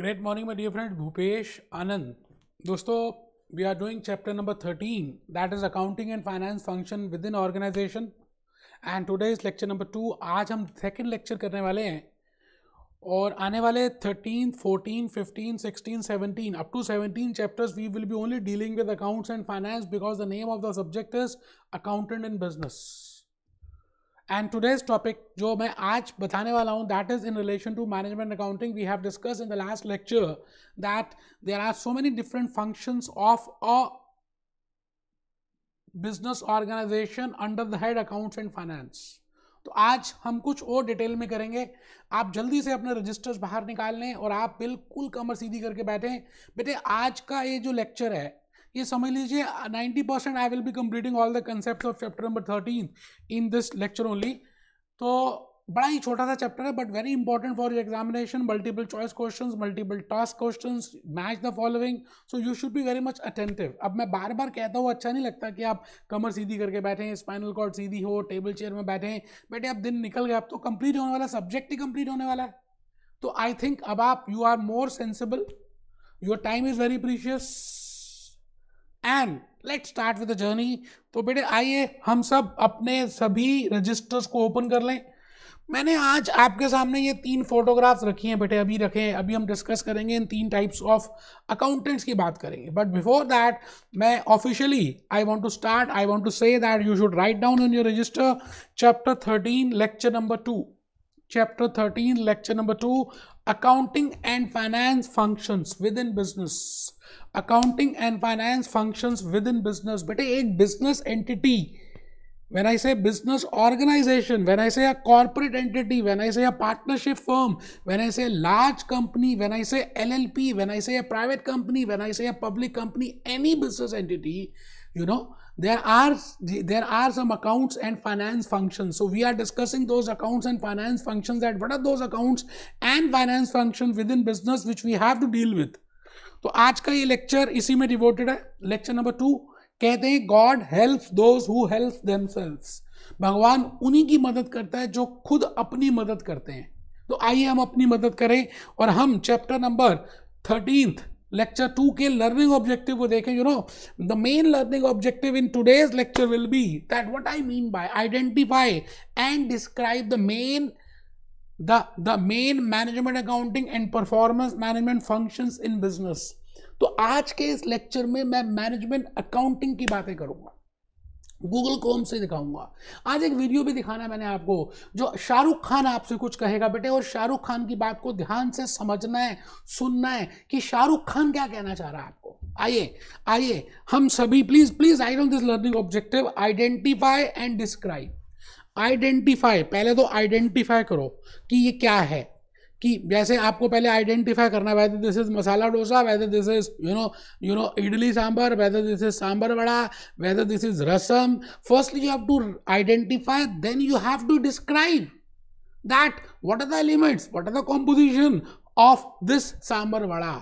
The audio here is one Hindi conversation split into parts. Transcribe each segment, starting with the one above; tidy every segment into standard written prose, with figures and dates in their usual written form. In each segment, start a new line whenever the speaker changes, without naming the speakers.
Great morning, my dear friend Bhupesh Anand. दोस्तों, we are doing chapter number 13, that is accounting and finance function within organization. And today is lecture number 2. आज हम second lecture करने वाले हैं और आने वाले 13, 14, 15, 16, 17 up to 17 chapters we will be only dealing with accounts and finance because the name of the subject is accountant in business. And today's topic जो मैं आज बताने वाला हूँ that is in relation to management accounting. We have discussed in the last lecture that there are so many different functions of a business organization under the head accounts and finance. तो आज हम कुछ और डिटेल में करेंगे. आप जल्दी से अपने रजिस्टर्स बाहर निकाल लें और आप बिल्कुल कमर सीधी करके बैठें. बेटे आज का ये जो लेक्चर है ये समझ लीजिए 90% आई will be completing all the concepts of chapter number 13 in this lecture only. तो बड़ा ही छोटा सा चैप्टर है but very important for your examination. Multiple choice questions, multiple task questions, match the following. So you should be very much attentive. अब मैं बार बार कहता हूँ, अच्छा नहीं लगता कि आप कमर सीधी करके बैठें, स्पाइनल कॉर्ड सीधी हो, टेबल चेयर में बैठें. बेटे अब दिन निकल गया, अब तो कंप्लीट होने वाला, सब्जेक्ट ही कंप्लीट होने वाला है. तो आई थिंक अब आप you are more sensible, your time is very precious and let's start with the journey. तो बेटे आइए हम सब अपने सभी रजिस्टर्स को ओपन कर लें. मैंने आज आपके सामने ये 3 फोटोग्राफ्स रखी हैं बेटे, अभी रखे हैं. अभी हम डिस्कस करेंगे इन 3 टाइप्स ऑफ अकाउंटेंट्स की बात करेंगे. बट बिफोर दैट मैं officially I want to start. I want to say that you should write down in your register chapter 13 lecture number 2. Chapter 13 lecture number 2, accounting and finance functions within business. Accounting and finance functions within business. बेटे एक business entity, when I say business organization, when I say a corporate entity, when I say a partnership firm, when I say large company, when I say LLP, when I say a private company, when I say a public company, any business entity, you know, there are some accounts and finance functions. So we are discussing those accounts and finance functions, that what are those accounts and finance functions within business which we have to deal with. तो आज का ये लेक्चर इसी में डिवोटेड है. लेक्चर नंबर 2 कहते हैं God helps those who help themselves. भगवान उन्हीं की मदद करता है जो खुद अपनी मदद करते हैं. तो आइए हम अपनी मदद करें और हम चैप्टर नंबर 13 लेक्चर 2 के लर्निंग ऑब्जेक्टिव को देखें. You know the main learning objective in today's lecture will be that what I mean by identify and describe the main management accounting and performance management functions in business. तो आज के इस लेक्चर में मैं मैनेजमेंट अकाउंटिंग की बातें करूंगा, गूगल क्रोम से दिखाऊंगा. आज एक वीडियो भी दिखाना है मैंने आपको, जो शाहरुख खान आपसे कुछ कहेगा बेटे, और शाहरुख खान की बात को ध्यान से समझना है, सुनना है कि शाहरुख खान क्या कहना चाह रहा है आपको. आइए हम सभी please right on this learning objective, identify and describe. Identify, पहले तो आइडेंटिफाई करो कि ये क्या है. कि जैसे आपको पहले आइडेंटिफाई करना है whether this is masala dosa, whether this is you know idli sambar, whether this is sambar vada, whether this is rasam. Firstly you have to identify, then you have to describe that what are the elements, what are the composition of this sambar vada,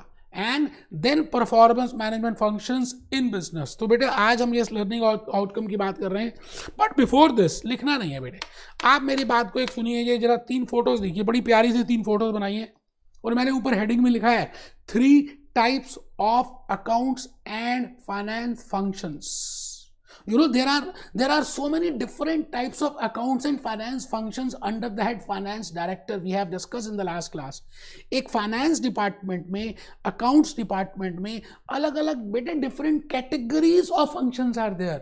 and then performance management functions in business. तो बेटे आज हम ये लर्निंग आउटकम की बात कर रहे हैं. बट बिफोर दिस लिखना नहीं है बेटे, आप मेरी बात को एक सुनिए. ये जरा 3 फोटोज देखिए, बड़ी प्यारी सी 3 फोटोज बनाई है और मैंने ऊपर हेडिंग में लिखा है 3 types of accounts and finance functions. You know there are so many different types of accounts and finance functions under the head finance director. We have discussed in the last class. एक finance department में, accounts department में अलग अलग बेटे different categories of functions are there.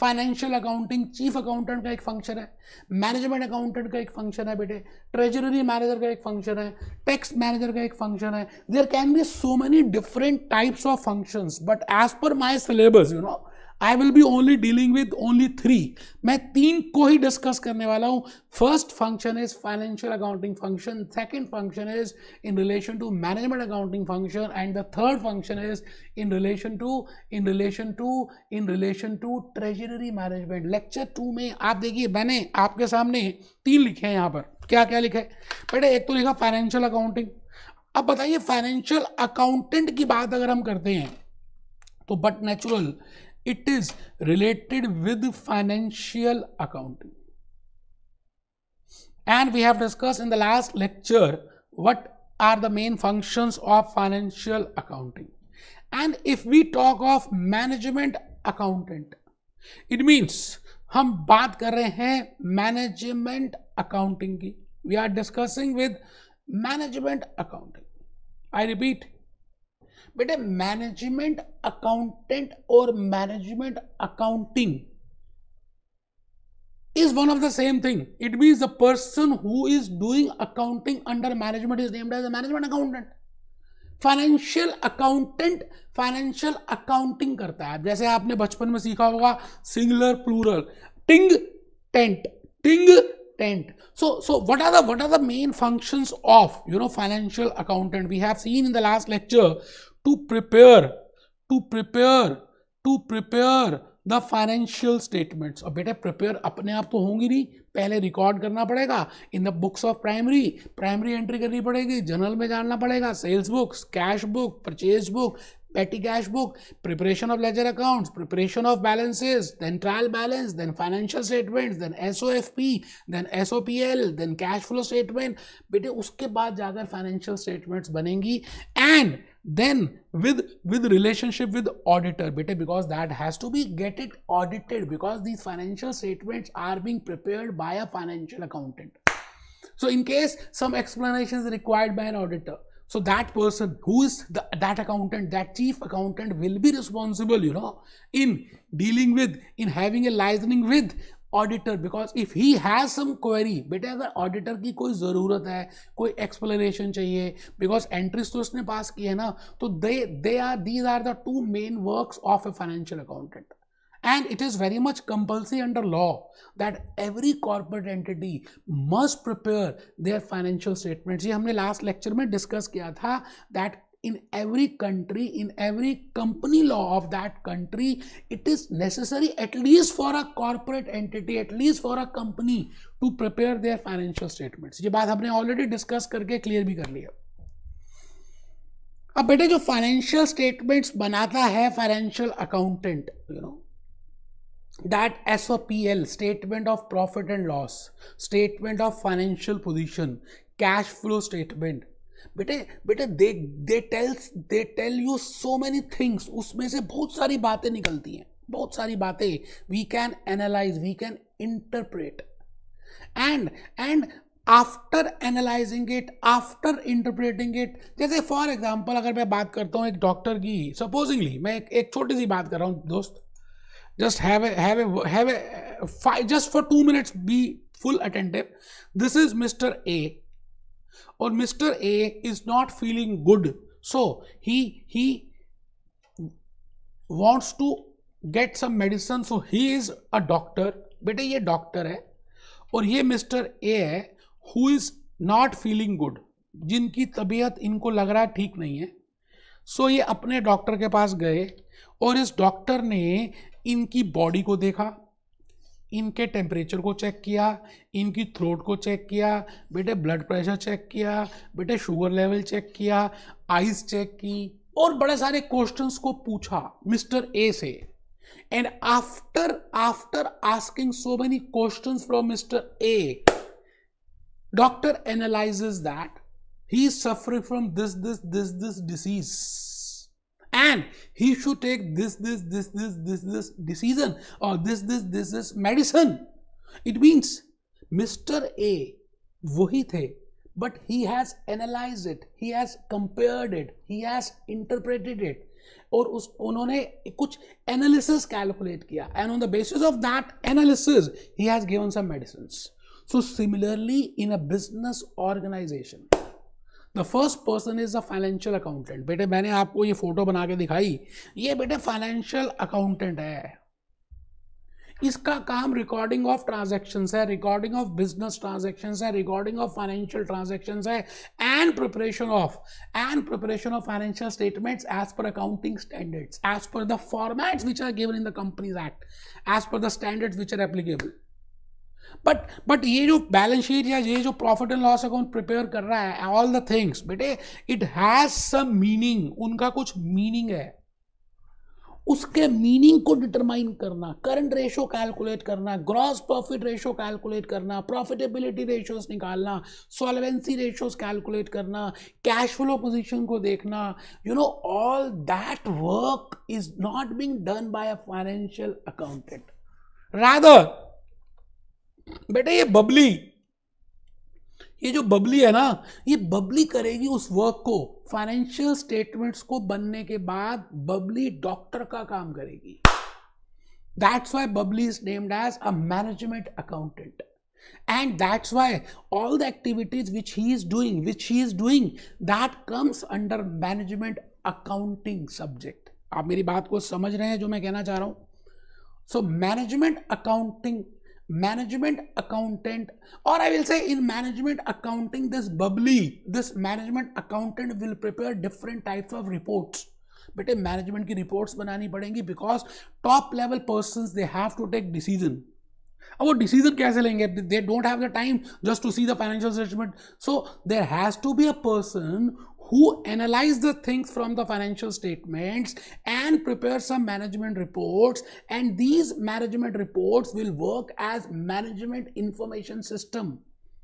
Financial accounting, chief accountant का एक फंक्शन है, मैनेजमेंट अकाउंटेंट का एक फंक्शन है बेटे, ट्रेजरी मैनेजर का एक फंक्शन है, टैक्स मैनेजर का एक फंक्शन है. There can be so many different types of functions, but as per my syllabus you know I will be only dealing with only 3. मैं 3 को ही डिस्कस करने वाला हूँ. First function is financial accounting function, second function is in relation to management accounting function, and the third function is in relation to treasury management. Lecture 2 में आप देखिए मैंने आपके सामने 3 लिखे हैं. यहाँ पर क्या क्या लिखा है बेटे? एक तो लिखा फाइनेंशियल अकाउंटिंग. अब बताइए फाइनेंशियल अकाउंटेंट की बात अगर हम करते हैं तो but natural it is related with financial accounting. And we have discussed in the last lecture what are the main functions of financial accounting. And if we talk of management accountant, it means हम बात कर रहे हैं मैनेजमेंट अकाउंटिंग की. We are discussing with management accounting. I repeat, बेटे मैनेजमेंट अकाउंटेंट और management accounting is one of the same thing. It means the person who is doing accounting under management is named as a management accountant. Financial accountant financial accounting करता है. जैसे आपने बचपन में सीखा होगा सिंगुलर प्लूरल, टिंग टेंट, टिंग tent. So what are the main functions of financial accountant? We have seen in the last lecture to prepare the financial statements. और बेटे प्रिपेयर अपने आप तो होंगी नहीं, पहले रिकॉर्ड करना पड़ेगा in the books of primary entry करनी पड़ेगी, जर्नल में जानना पड़ेगा, sales books, cash book, purchase book, petty cash book, preparation of ledger accounts, preparation of balances, then trial balance, then financial statements, then SOFP, then SOPL, then cash flow statement. बेटे उसके बाद जाकर financial statements बनेंगी, and then with relationship with auditor, बेटे because that has to be get it audited, because these financial statements are being prepared by a financial accountant. So in case some explanation is required by an auditor, so that person who is that accountant, that chief accountant will be responsible, in dealing with, in having a liaison with auditor, because if he has some query, बेटे अगर auditor की कोई ज़रूरत है, कोई explanation चाहिए, because entries तो उसने पास की है ना, तो these are the two main works of a financial accountant. And it is very much compulsory under law that every corporate entity must prepare their financial statements. ये हमने last lecture में discuss किया था that in every country, in every company law of that country, it is necessary at least for a corporate entity, at least for a company to prepare their financial statements. ये बात हमने already discuss करके clear भी कर लिया. अब बेटे जो financial statements बनाता है financial accountant, that SOPL, statement of profit and loss, statement of financial position, cash flow statement, बेटे they tell you so many things. उसमें से बहुत सारी बातें निकलती हैं, बहुत सारी बातें we can analyze, we can interpret, and after analyzing it, after interpreting it, जैसे फॉर एग्जाम्पल अगर मैं बात करता हूँ एक डॉक्टर की, सपोजिंगली मैं एक छोटी सी बात कर रहा हूँ दोस्त, just have a just for 2 minutes be full attentive. This is Mr. A, or Mr. A is not feeling good, so he wants to get some medicine, so he is a doctor. बेटे ये डॉक्टर है और ये Mr. A है who is not feeling good, जिनकी तबीयत इनको लग रहा है ठीक नहीं है. सो ये अपने डॉक्टर के पास गए और इस डॉक्टर ने इनकी बॉडी को देखा, इनके टेम्परेचर को चेक किया, इनकी थ्रोट को चेक किया, बेटे ब्लड प्रेशर चेक किया, बेटे शुगर लेवल चेक किया, आइज चेक की, और बड़े सारे क्वेश्चंस को पूछा मिस्टर ए से. And after asking so many questions from mister A, doctor analyses that he is suffering from this disease, and he should take this decision, or this medicine. It means Mr. A वही थे, but he has analyzed it, he has compared it, he has interpreted it, और उन्होंने कुछ analysis calculate किया, and on the basis of that analysis he has given some medicines. So similarly in a business organization, the first person is a financial accountant. बेटे मैंने आपको ये फोटो बना के दिखाई, ये बेटे फाइनेंशियल अकाउंटेंट है. इसका काम रिकॉर्डिंग ऑफ ट्रांजैक्शंस है, रिकॉर्डिंग ऑफ बिजनेस ट्रांजैक्शंस है, रिकॉर्डिंग ऑफ फाइनेंशियल ट्रांजैक्शंस है, and preparation of financial statements as per accounting standards, as per the formats which are given in the companies act, as per the standards which are applicable. But ये जो बैलेंस शीट या ये जो profit and loss account prepare कर रहा है, ऑल द थिंग्स बेटे इट हैज सम मीनिंग, उनका कुछ मीनिंग है. उसके मीनिंग को डिटरमाइन करना, करंट रेशो कैलकुलेट करना, ग्रॉस प्रॉफिट रेशो कैलकुलेट करना, प्रॉफिटेबिलिटी रेशोस निकालना, सॉल्वेंसी रेशोस कैलकुलेट करना, कैश फ्लो पोजीशन को देखना, all that work is not being done by a financial accountant. Rather बेटे ये जो बबली है ना, ये बबली करेगी उस वर्क को। फाइनेंशियल स्टेटमेंट्स को बनने के बाद बबली डॉक्टर का काम करेगी। That's why Babli is named as a management accountant, and that's why all the activities which he is doing that comes under management accounting subject। आप मेरी बात को समझ रहे हैं जो मैं कहना चाह रहा हूं? So management accounting, management accountant, or I will say in management accounting, this management accountant will prepare different types of reports। बेटे मैनेजमेंट की रिपोर्ट्स बनानी पड़ेंगी, because top level persons they have to take decision. अब वो डिसीजन कैसे लेंगे? They don't have the time just to see the financial statement, so there has to be a person who analyze the things from the financial statements and prepare some management reports, and these management reports will work as management information system।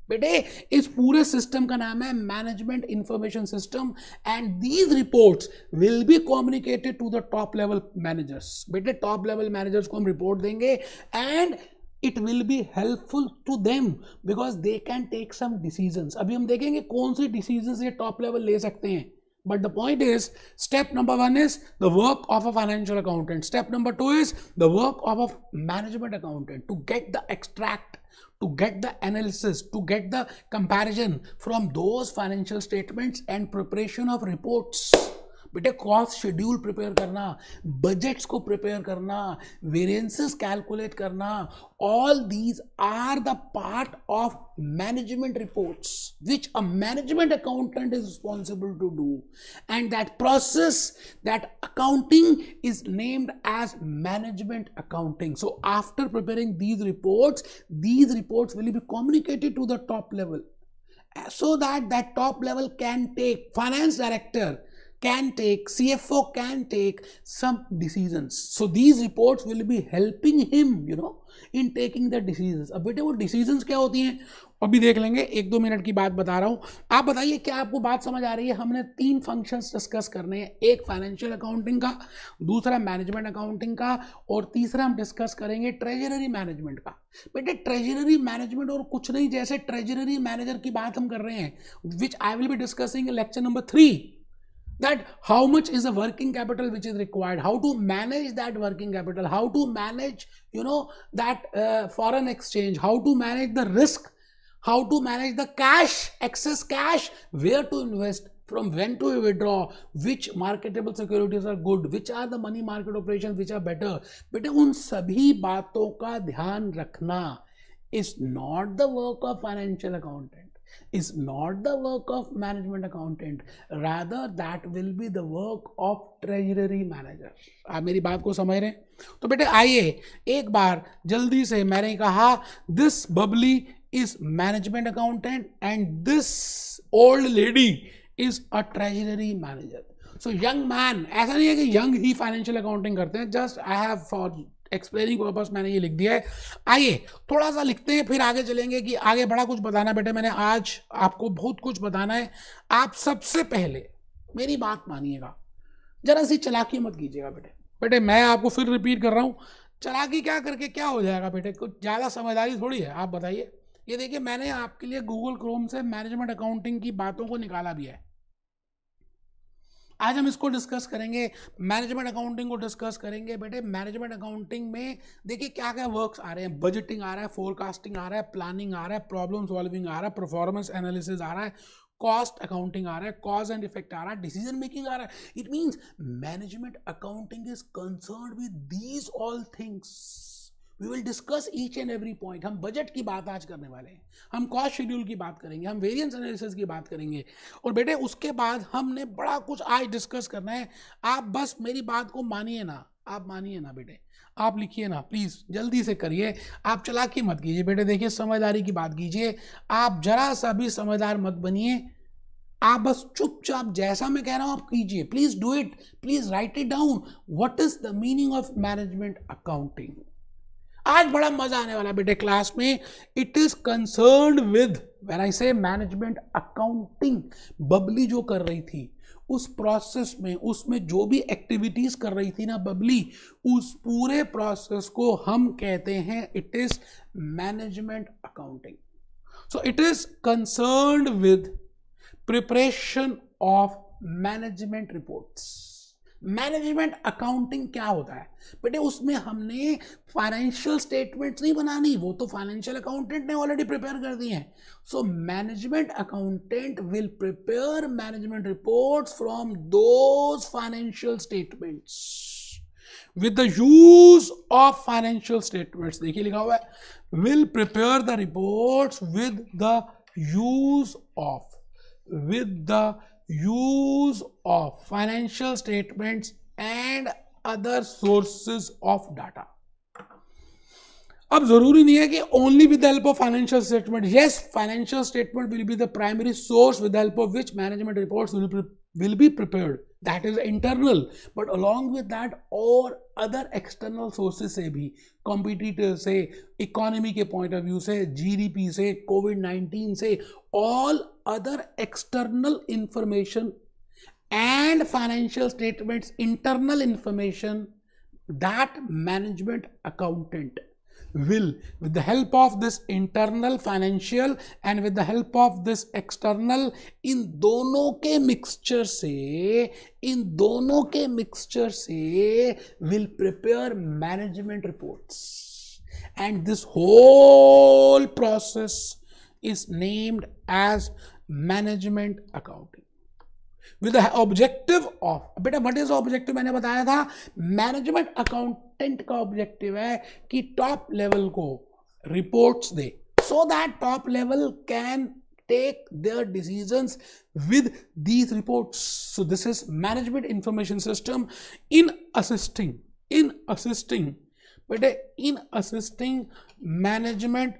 बेटे इस पूरे सिस्टम का नाम है management information system, and these reports will be communicated to the top level managers. बेटे टॉप लेवल मैनेजर्स को हम रिपोर्ट देंगे, and it will be helpful to them because they can take some decisions। अभी हम देखेंगे कौन सी decisions ये top level ले सकते हैं, but the point is step number 1 is the work of a financial accountant, step number 2 is the work of a management accountant to get the extract, to get the analysis, to get the comparison from those financial statements and preparation of reports। बेटे कॉस्ट शेड्यूल प्रिपेयर करना, बजट्स को प्रिपेयर करना, वेरिएंसेस कैलकुलेट करना, all these are the part of management reports which a management accountant is responsible to do, and that process, that accounting is named as management accounting। So after preparing these reports will be communicated to the top level, so that top level can take, finance director can take, CFO can take some decisions। So these reports will be helping him in taking the decisions। अब बेटे वो decisions क्या होती हैं अभी देख लेंगे, 1-2 मिनट की बात बता रहा हूँ। आप बताइए क्या आपको बात समझ आ रही है? हमने 3 फंक्शंस डिस्कस करने हैं, एक फाइनेंशियल अकाउंटिंग का, दूसरा मैनेजमेंट अकाउंटिंग का, और तीसरा हम डिस्कस करेंगे ट्रेजररी मैनेजमेंट का। बेटे ट्रेजररी मैनेजमेंट और कुछ नहीं, जैसे ट्रेजररी मैनेजर की बात हम कर रहे हैं, which I will be discussing in lecture number 3, that how much is the working capital which is required, how to manage that working capital, how to manage that foreign exchange, how to manage the risk, how to manage the cash, excess cash, where to invest, from when to withdraw, which marketable securities are good, which are the money market operations which are better। बेटे उन सभी बातों का ध्यान रखना is not the work of financial accountant, is not the work of management accountant, rather that will be the work of treasury manager। आप मेरी बात को समझ रहे हैं? तो बेटे आइए एक बार जल्दी से, मैंने कहा this bubbly is management accountant and this old lady is a treasury manager। So young man, ऐसा नहीं है कि young ही financial accounting करते हैं, just I have for explaining purpose मैंने ये लिख दिया है। आइए थोड़ा सा लिखते हैं, फिर आगे चलेंगे कि आगे बड़ा कुछ बताना। बेटे मैंने आज आपको बहुत कुछ बताना है। आप सबसे पहले मेरी बात मानिएगा, जरा सी चालाकी मत कीजिएगा बेटे। बेटे मैं आपको फिर रिपीट कर रहा हूँ, चालाकी क्या करके क्या हो जाएगा बेटे, कुछ ज़्यादा समझदारी थोड़ी है। आप बताइए, ये देखिए मैंने आपके लिए गूगल क्रोम से मैनेजमेंट अकाउंटिंग की बातों को निकाला भी है। आज हम इसको डिस्कस करेंगे, मैनेजमेंट अकाउंटिंग को डिस्कस करेंगे। बेटे मैनेजमेंट अकाउंटिंग में देखिए क्या क्या वर्क्स आ रहे हैं, बजटिंग आ रहा है, फोरकास्टिंग आ रहा है, प्लानिंग आ रहा है, प्रॉब्लम सॉल्विंग आ रहा है, परफॉर्मेंस एनालिसिस आ रहा है, कॉस्ट अकाउंटिंग आ रहा है, कॉज एंड इफेक्ट आ रहा है, डिसीजन मेकिंग आ रहा है। It means management accounting is concerned with these all things. We will discuss each and every point. हम बजट की बात आज करने वाले हैं, हम कॉस्ट शेड्यूल की बात करेंगे, हम वेरिएंस एनालिसिस की बात करेंगे, और बेटे उसके बाद हमने बड़ा कुछ आज डिस्कस करना है। आप बस मेरी बात को मानिए ना, आप मानिए ना बेटे, आप लिखिए ना प्लीज़, जल्दी से करिए, आप चालाकी मत कीजिए बेटे। देखिए समझदारी की बात कीजिए, आप जरा सा भी समझदार मत बनिए। आप बस चुपचाप जैसा मैं कह रहा हूं आप कीजिए, please do it, please right it down. What is the meaning of management accounting? आज बड़ा मजा आने वाला बेटे क्लास में। It is concerned with, when I से मैनेजमेंट अकाउंटिंग, बबली जो कर रही थी उस प्रोसेस में, उसमें जो भी एक्टिविटीज कर रही थी ना बबली, उस पूरे प्रोसेस को हम कहते हैं it is management accounting. So it is concerned with preparation of management reports. Management accounting क्या होता है बेटे? उसमें हमने फाइनेंशियल स्टेटमेंट्स नहीं बनानी, वो तो फाइनेंशियल अकाउंटेंट ने ऑलरेडी प्रिपेयर कर दी हैं। So management accountant will prepare management reports from those financial statements with the use of financial statements। देखिए लिखा हुआ है will prepare the reports with the use of financial statements and other sources of data। अब जरूरी नहीं है कि only with the help of financial statement। yes, financial statement will be the primary source with the help of which management reports will be prepared, that is internal, but along with that और other external sources से भी, competitors से, economy के point of view से, GDP से, COVID-19 से, all other external information and financial statements, internal information, that management accountant will, with the help of this internal financial and with the help of this external, इन दोनों के mixture से will prepare management reports, and this whole process is named as management accounting with the objective of, बेटा what is the objective? मैंने बताया था मैनेजमेंट अकाउंटेंट का ऑब्जेक्टिव है कि टॉप लेवल को reports they, so that top level can take their decisions with these reports। so this is management information system in assisting बेटे in assisting management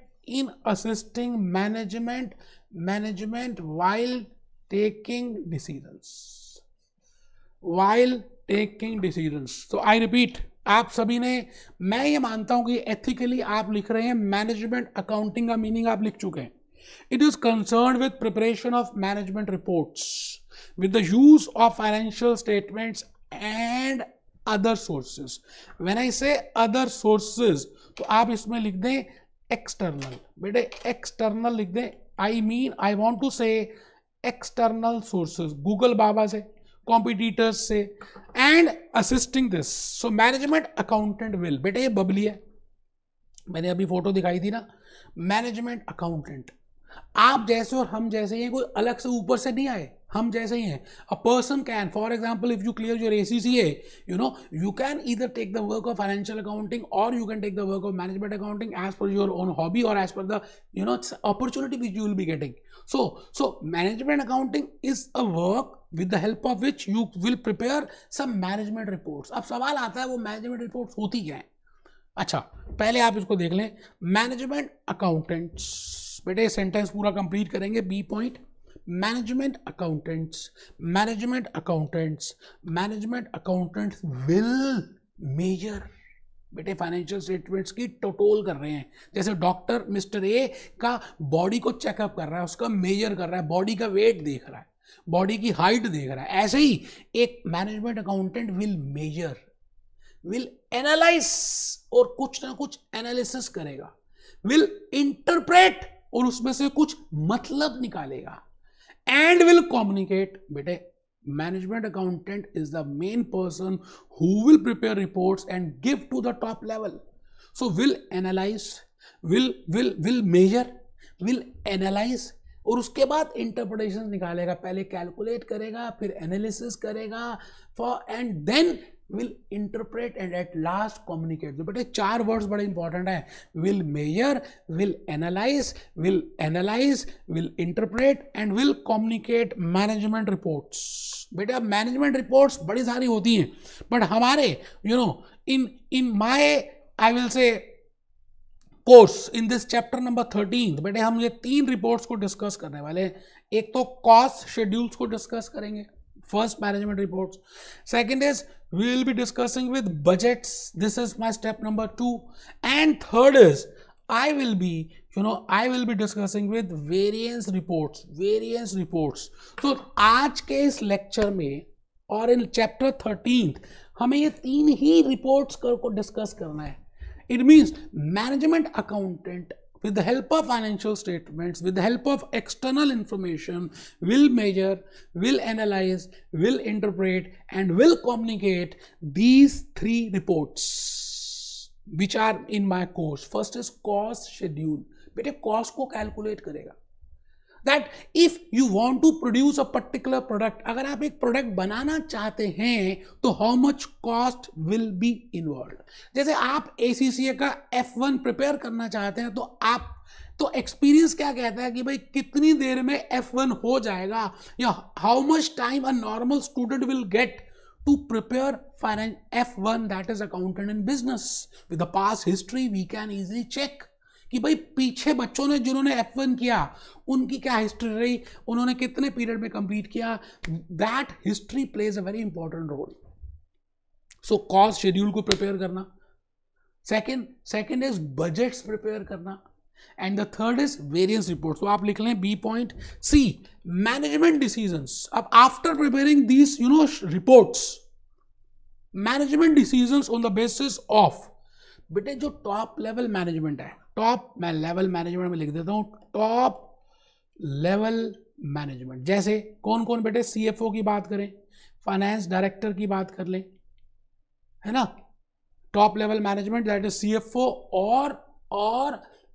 while taking decisions। so I repeat, आप सभी ने, मैं ये मानता हूं कि एथिकली आप लिख रहे हैं, मैनेजमेंट अकाउंटिंग का मीनिंग आप लिख चुके हैं। It is concern with preparation of management reports with the use of financial statements and other sources. When I से अदर सोर्सेज, तो आप इसमें लिख दें एक्सटर्नल, बेटे एक्सटर्नल लिख दें। आई वॉन्ट टू से एक्सटर्नल सोर्सेज, गूगल बाबा से, कॉम्पिटिटर्स से, and assisting this. So management accountant will, बेटे ये बबली है, मैंने अभी फोटो दिखाई थी ना, मैनेजमेंट अकाउंटेंट आप जैसे और हम जैसे ही हैं, कोई अलग से ऊपर से नहीं आए, हम जैसे ही हैं। A person can, for example if you clear your ACCA, you can either take the work of financial accounting or you can take the work of management accounting as per your own hobby or as per the opportunity which you will be getting। So management accounting is a work with the help of which you will prepare some management reports। अब सवाल आता है वो management reports होती क्या है? अच्छा, पहले आप इसको देख लें, मैनेजमेंट अकाउंटेंट्स, बेटे सेंटेंस पूरा कंप्लीट करेंगे। B point, management accountants will measure, बेटे फाइनेंशियल स्टेटमेंट्स की टोटोल कर रहे हैं। जैसे डॉक्टर मिस्टर ए का बॉडी को चेकअप कर रहा है, उसका मेजर कर रहा है, बॉडी का वेट देख रहा है, बॉडी की हाइट देख रहा है, ऐसे ही एक management accountant will measure, will analyse और कुछ ना कुछ एनालिसिस करेगा, विल इंटरप्रेट और उसमें से कुछ मतलब निकालेगा, एंड विल कम्युनिकेट। बेटे management accountant is the main person who will prepare reports and give to the top level। so will analyze, will measure, will analyze और उसके बाद इंटरप्रिटेशन निकालेगा, पहले कैलकुलेट करेगा, फिर एनालिसिस करेगा, and then will interpret and at last communicate. तो बेटे 4 वर्ड्स बड़े इंपॉर्टेंट है, will measure, will analyse, will interpret and will communicate management reports. बेटा मैनेजमेंट रिपोर्ट्स बड़ी सारी होती हैं, बट हमारे in my I will say course in this chapter number 13 बेटे हम ये 3 रिपोर्ट्स को डिस्कस करने वाले हैं. एक तो कॉस्ट शेड्यूल्स को डिस्कस करेंगे, first management reports. Second is we will be discussing with budgets, this is my step number 2. And third is I will be discussing with variance reports. So आज के इस लेक्चर में और इन चैप्टर 13 हमें ये 3 ही रिपोर्ट्स को डिस्कस करना है. It means management accountant with the help of financial statements, with the help of external information, will measure, will analyze, will interpret, and will communicate these 3 reports which are in my course. First is cost schedule. बेटे cost को calculate करेगा. That if you want to produce a particular product, अगर आप एक प्रोडक्ट बनाना चाहते हैं तो how much cost will be involved. जैसे आप ACCA का F1 प्रिपेयर करना चाहते हैं तो एक्सपीरियंस क्या कहता है कि भाई कितनी देर में F1 हो जाएगा, या how much time a normal student will get to prepare F1, that is accountant in business. With the past history we can easily check कि भाई पीछे बच्चों ने जिन्होंने F1 किया उनकी क्या हिस्ट्री रही, उन्होंने कितने पीरियड में कंप्लीट किया. That history plays a very important role. So cost schedule को प्रिपेयर करना, सेकंड इज बजट्स प्रिपेयर करना, and the third is variance report. तो आप लिख लें B point C management decisions. अब after preparing these reports, management decisions on the basis of, बेटे जो टॉप लेवल मैनेजमेंट है, टॉप मैं लेवल मैनेजमेंट में लिख देता हूं, टॉप लेवल मैनेजमेंट. जैसे कौन कौन बेटे, CFO की बात करें, फाइनेंस डायरेक्टर की बात कर लें, है ना. Top level management that is CFO और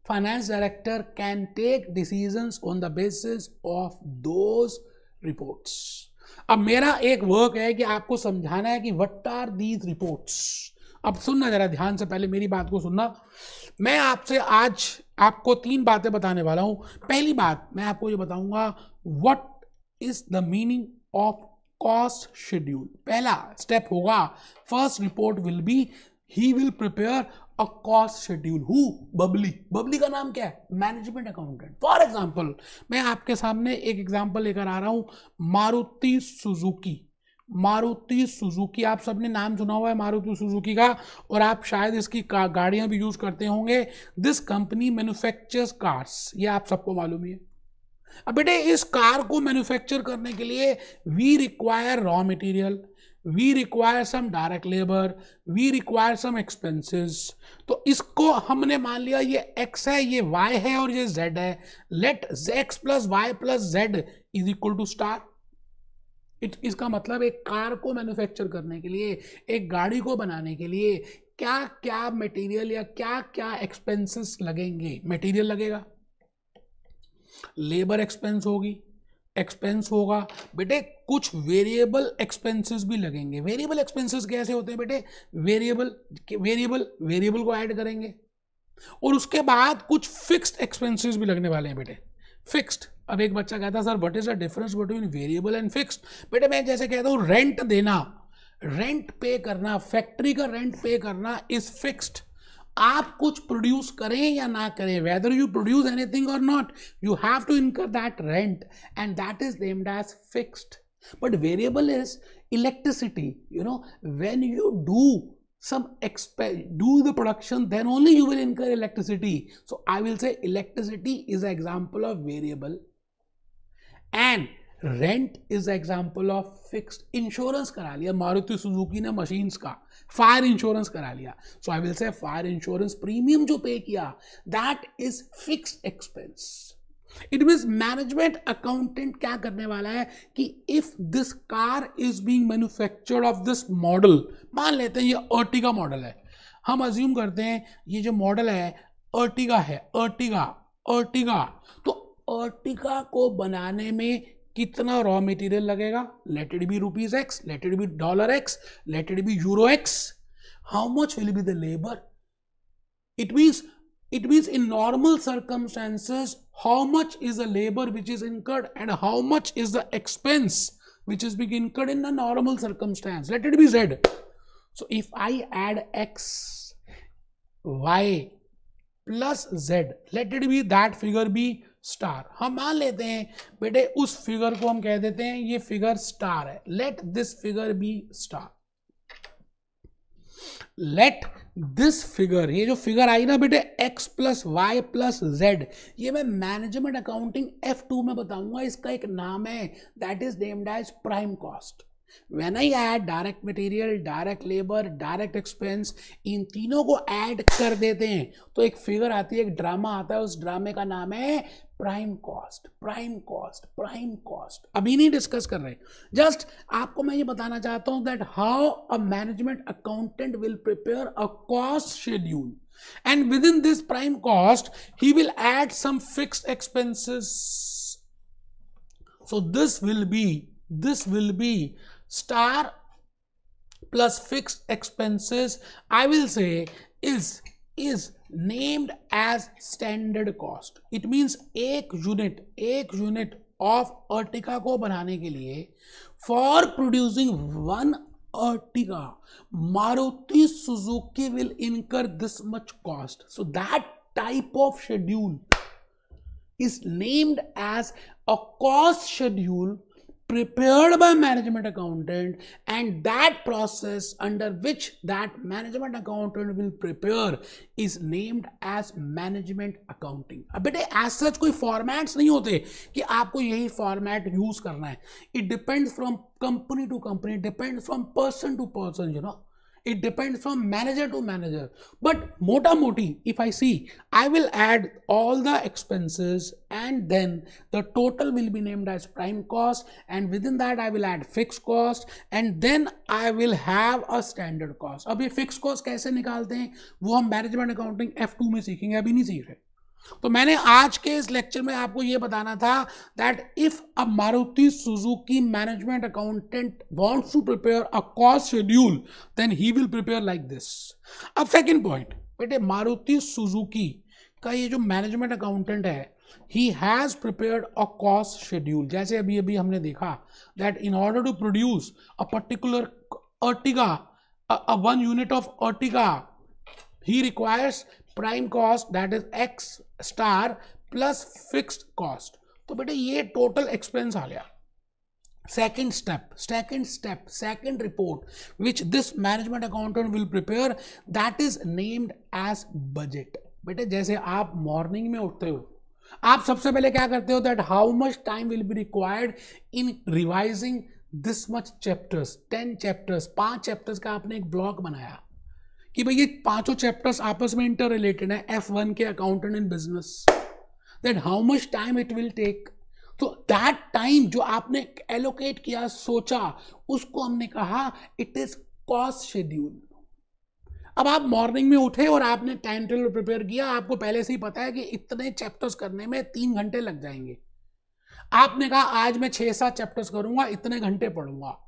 finance director can take decisions on the basis of those reports. अब मेरा एक वर्क है कि आपको समझाना है कि व्हाट आर दीज रिपोर्ट्स. अब सुनना जरा ध्यान से, पहले मेरी बात को सुनना. मैं आपसे आज आपको 3 बातें बताने वाला हूं. पहली बात मैं आपको ये बताऊंगा what is the meaning of cost schedule. पहला स्टेप होगा, first report will be he will prepare a cost schedule. Who? Babli का नाम क्या है? Management accountant. फॉर एग्जाम्पल मैं आपके सामने एक एग्जाम्पल लेकर आ रहा हूं, मारुति सुजुकी. आप सबने नाम सुना हुआ है मारुति सुजुकी का, और आप शायद इसकी गाड़ियां भी यूज करते होंगे. दिस कंपनी मैन्युफैक्चर्स कार्स, ये आप सबको मालूम ही है. अब बेटे इस कार को मैन्युफैक्चर करने के लिए we require raw material, we require some direct labour, we require some expenses. तो इसको हमने मान लिया ये x है, ये y है और ये z है. Let x plus y plus z is equal to star. इसका मतलब एक कार को मैन्युफैक्चर करने के लिए, एक गाड़ी को बनाने के लिए क्या क्या मटेरियल या क्या क्या एक्सपेंसेस लगेंगे. मटेरियल लगेगा, लेबर एक्सपेंस होगा बेटे, कुछ वेरिएबल एक्सपेंसेस भी लगेंगे. वेरिएबल एक्सपेंसेस कैसे होते हैं बेटे? वेरिएबल को ऐड करेंगे, और उसके बाद कुछ फिक्स्ड एक्सपेंसेस भी लगने वाले हैं बेटे. फिक्स्ड. अब एक बच्चा कहता है sir what is the difference between variable and fixed. बेटे मैं जैसे कहता हूँ रेंट देना, रेंट पे करना, फैक्ट्री का रेंट पे करना इज फिक्स्ड. आप कुछ प्रोड्यूस करें या ना करें, whether you produce anything or not, you have to incur that rent and that is named as fixed. But variable is electricity. When you do the production, then only you will incur electricity. So I will say electricity is an example of variable and rent is an example of fixed. Insurance करा लिया मारुति सुजुकी ने मशीन्स का, फायर इंश्योरेंस करा लिया. So I will say fire insurance premium जो पे किया, that is fixed expense. It means management accountant क्या करने वाला है कि if this car is being manufactured of this model, मान लेते हैं ये अर्टिगा मॉडल है, हम अज्यूम करते हैं ये जो मॉडल है अर्टिगा है, अर्टिगा. तो अर्टिगा को बनाने में कितना रॉ मटेरियल लगेगा? Late it B rupees x, late it B $x, late it B €x. How much will be the labour? It means in normal circumstances, how much is the labor which is incurred and how much is the expense which is being incurred in a normal circumstance. Let it be Z. So if I add X, Y plus z, let it be that figure be star. हम मान लेते हैं बेटे उस फिगर को हम कह देते हैं ये फिगर स्टार है, let this figure be star, let this figure, ये जो फिगर आई ना बेटे x plus y plus z, ये मैं मैनेजमेंट अकाउंटिंग F2 में बताऊंगा, इसका एक नाम है that is named as prime cost. When I add direct material, direct labour, direct expense, इन तीनों को ऐड कर देते हैं तो एक फिगर आती है, एक ड्रामा आता है, उस ड्रामे का नाम है prime cost. Prime cost, prime cost अभी नहीं डिस्कस कर रहे, जस्ट आपको मैं ये बताना चाहता हूं that how a management accountant will prepare a cost schedule, and within this prime cost he will add some fixed expenses. So this will be star plus fixed expenses, I will say is named as standard cost. It means एक यूनिट of Ertiga को बनाने के लिए for producing one Ertiga, Maruti Suzuki will incur this much cost. So that type of schedule is named as a cost schedule prepared by management accountant, and that process under which that management accountant will prepare is named as management accounting. अब बेटे as such कोई formats नहीं होते कि आपको यही format use करना है. It depends from company to company, depends from person to person, you know. It depends from manager to manager. But mota moti, if I see, I will add all the expenses and then the total will be named as prime cost, and within that I will add fixed cost, and then I will have a standard cost. अब ये fixed cost कैसे निकालते हैं वो हम management accounting F2 में सीखेंगे, अभी नहीं सीख रहे. तो मैंने आज के इस लेक्चर में आपको यह बताना था that if a Maruti Suzuki management accountant wants to prepare a cost schedule then he will prepare like this. अब सेकंड पॉइंट बेटे, मारुति सुजुकी का ये जो मैनेजमेंट अकाउंटेंट है he has prepared a cost schedule. जैसे अभी अभी हमने देखा that in order to produce a particular Ertiga, a one unit of Ertiga, he requires prime cost that is X star plus fixed cost. तो बेटे ये टोटल एक्सपेंस आ गया. second report which this management accountant will prepare, that is named as budget. बेटे जैसे आप मॉर्निंग में उठते हो, आप सबसे पहले क्या करते हो that how much time will be required in revising this much chapters, 10 chapters, 5 chapters का आपने एक ब्लॉक बनाया कि भाई ये पांचों चैप्टर्स आपस में इंटर रिलेटेड है, F1 के accountant in business, that how much time it will take. तो दैट टाइम जो आपने एलोकेट किया, सोचा, उसको हमने कहा इट इज कॉस्ट शेड्यूल. अब आप मॉर्निंग में उठे और आपने टाइम टेबल प्रिपेयर किया, आपको पहले से ही पता है कि इतने चैप्टर्स करने में 3 घंटे लग जाएंगे. आपने कहा आज मैं 6-7 चैप्टर्स करूंगा, इतने घंटे पढ़ूंगा.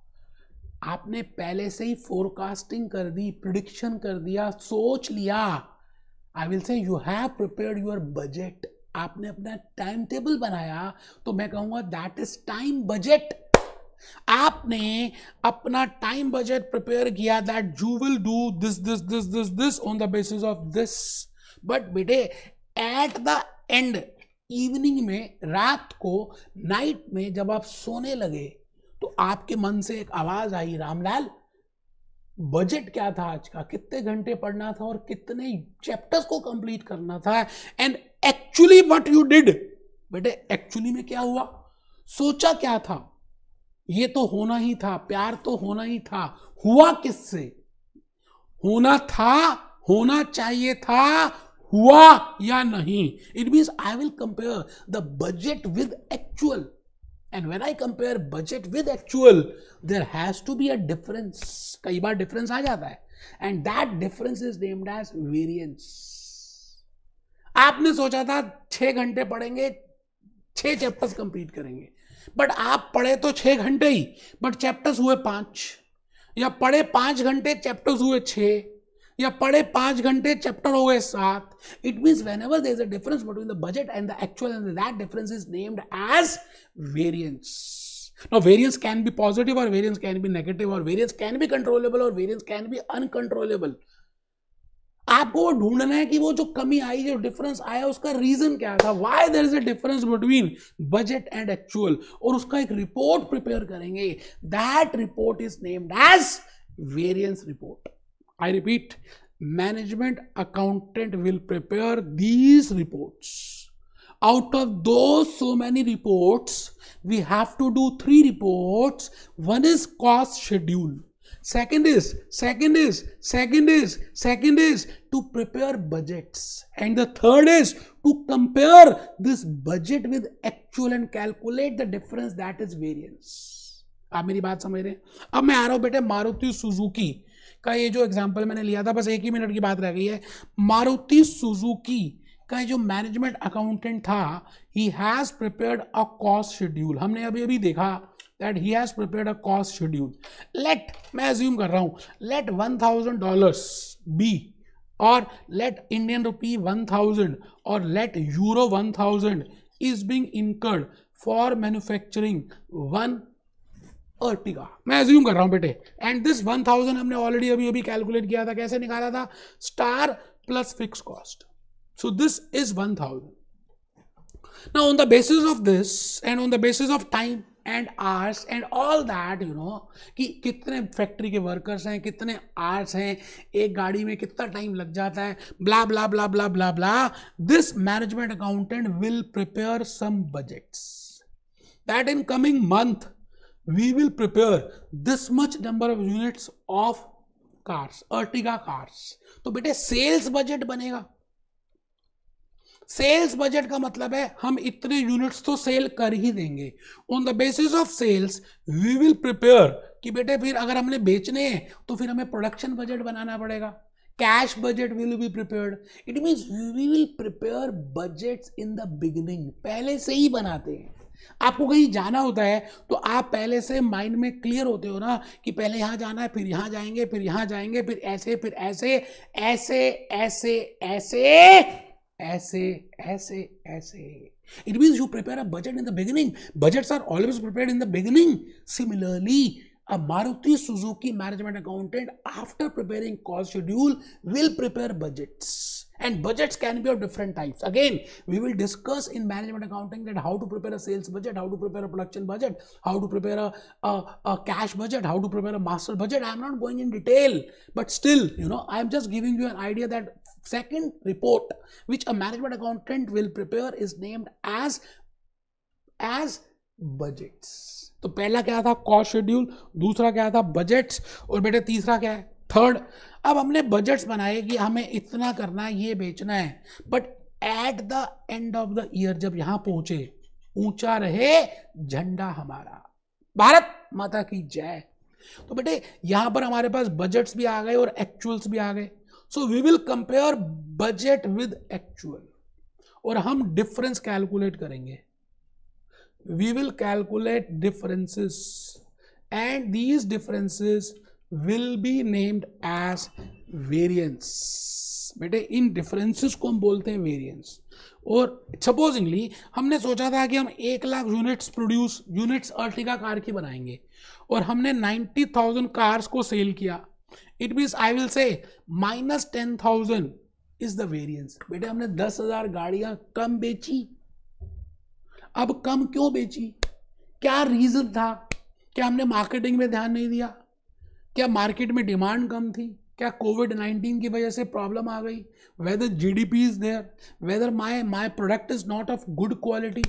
आपने पहले से ही फोरकास्टिंग कर दी, प्रिडिक्शन कर दिया, सोच लिया. आई विल से you have prepared your budget. आपने अपना टाइम टेबल बनाया, तो मैं कहूंगा दैट इज टाइम बजट. आपने अपना टाइम बजट प्रिपेयर किया that you will do this this this this this on the basis of this. But बेटे एट द एंड इवनिंग में, रात को, नाइट में जब आप सोने लगे तो आपके मन से एक आवाज आई, रामलाल बजट क्या था आज का, कितने घंटे पढ़ना था और कितने चैप्टर्स को कंप्लीट करना था. And actually what you did, बेटे एक्चुअली में क्या हुआ, सोचा क्या था, ये तो होना ही था, प्यार तो होना ही था. हुआ किससे, होना था, होना चाहिए था, हुआ या नहीं. It means I will compare the budget with actual. And when I compare budget with actual, there has to be a difference. कई बार difference आ जाता है, and that difference is named as variance. आपने सोचा था 6 घंटे पढ़ेंगे, 6 चैप्टर्स कंप्लीट करेंगे, बट आप पढ़े तो 6 घंटे ही, बट चैप्टर्स हुए 5, या पढ़े 5 घंटे चैप्टर्स हुए 6, या पढ़े 5 घंटे चैप्टर हो गए 7. It means whenever there is a difference between the budget and the actual, and that difference is named as variance. Now variance can be positive or variance can be negative, or variance can be controllable or variance can be uncontrollable. आपको वो ढूंढना है कि वो जो कमी आई, जो डिफरेंस आया, उसका रीजन क्या था, why there is a difference between budget and actual, और उसका एक रिपोर्ट प्रिपेयर करेंगे. That report is named as variance report. I repeat, management accountant will prepare these reports. Out of those so many reports, we have to do 3 reports. One is cost schedule. Second is to prepare budgets. And the third is to compare this budget with actual and calculate the difference, that is variance. आप मेरी बात समझ रहे हैं? अब मैं आ रहा हूं बेटे मारुति सुजुकी का ये जो एग्जाम्पल मैंने लिया था, बस 1 ही मिनट की बात रह गई है. मारुति सुजुकी का जो मैनेजमेंट अकाउंटेंट था, he has prepared a cost schedule. हमने अभी अभी देखा that he has prepared a cost schedule. Let, मैं अज्यूम कर रहा हूं, लेट $1000 बी, और लेट इंडियन रुपी 1000, और let euro 1000 is being incurred for manufacturing 1 Ertiga. मैं अज्यूम कर रहा हूं बेटे. एंड दिस 1000 हमने ऑलरेडी अभी अभी कैलकुलेट किया था. कैसे निकाला था? Star plus fix cost. So this is 1000. Now on the basis of this and on the basis of time and hours and all that, you know, कि कितने फैक्ट्री के वर्कर्स हैं, कितने आवर्स हैं, एक गाड़ी में कितना टाइम लग जाता है, ब्ला blah blah blah blah blah, this management accountant will prepare some budgets that in coming month we will prepare this much number of units of cars, Ertiga cars. तो बेटे सेल्स बजट बनेगा. सेल्स बजट का मतलब है हम इतने यूनिट्स तो सेल कर ही देंगे. On the basis of sales we will prepare कि बेटे फिर अगर हमने बेचने हैं तो फिर हमें प्रोडक्शन बजट बनाना पड़ेगा. Cash budget will be prepared. It means we will prepare budgets in the beginning. पहले से ही बनाते हैं. आपको कहीं जाना होता है तो आप पहले से माइंड में क्लियर होते हो ना कि पहले यहाँ जाना है, फिर यहाँ जाएंगे, फिर यहाँ जाएंगे, फिर ऐसे, फिर ऐसे, ऐसे ऐसे ऐसे ऐसे ऐसे ऐसे. It means you prepare a budget in the beginning. Budgets are always prepared in the beginning. Similarly, a Maruti Suzuki management accountant, after preparing cost schedule, will prepare budgets. And budgets can be of different types. Again, we will discuss in management accounting that how to prepare a sales budget, how to prepare a production budget, how to prepare a cash budget, how to prepare a master budget. I am not going in detail, but still, you know, I am just giving you an idea that second report which a management accountant will prepare is named as budgets. तो पहला क्या था? Cost schedule. दूसरा क्या था? बजट्स. और बेटे तीसरा क्या है? थर्ड. अब हमने बजट्स बनाए कि हमें इतना करना है, ये बेचना है, but at the end of the year जब यहां पहुंचे, ऊंचा रहे झंडा हमारा, भारत माता की जय. तो बेटे यहां पर हमारे पास बजट्स भी आ गए और एक्चुअल्स भी आ गए. So we will compare budget with actual और हम difference calculate करेंगे. We will calculate differences and these differences will be named as variance. बेटे इन differences को हम बोलते हैं variance. और supposingly हमने सोचा था कि हम 1 लाख यूनिट्स अर्टिगा कार की बनाएंगे और हमने 90,000 कार्स को सेल किया. It means I will say minus 10,000 is the variance. बेटे हमने 10,000 गाड़ियां कम बेची. अब कम क्यों बेची? क्या रीजन था? क्या हमने मार्केटिंग में ध्यान नहीं दिया? क्या मार्केट में डिमांड कम थी? क्या कोविड-19 की वजह से प्रॉब्लम आ गई? Whether GDP is there, whether my product is not of good quality.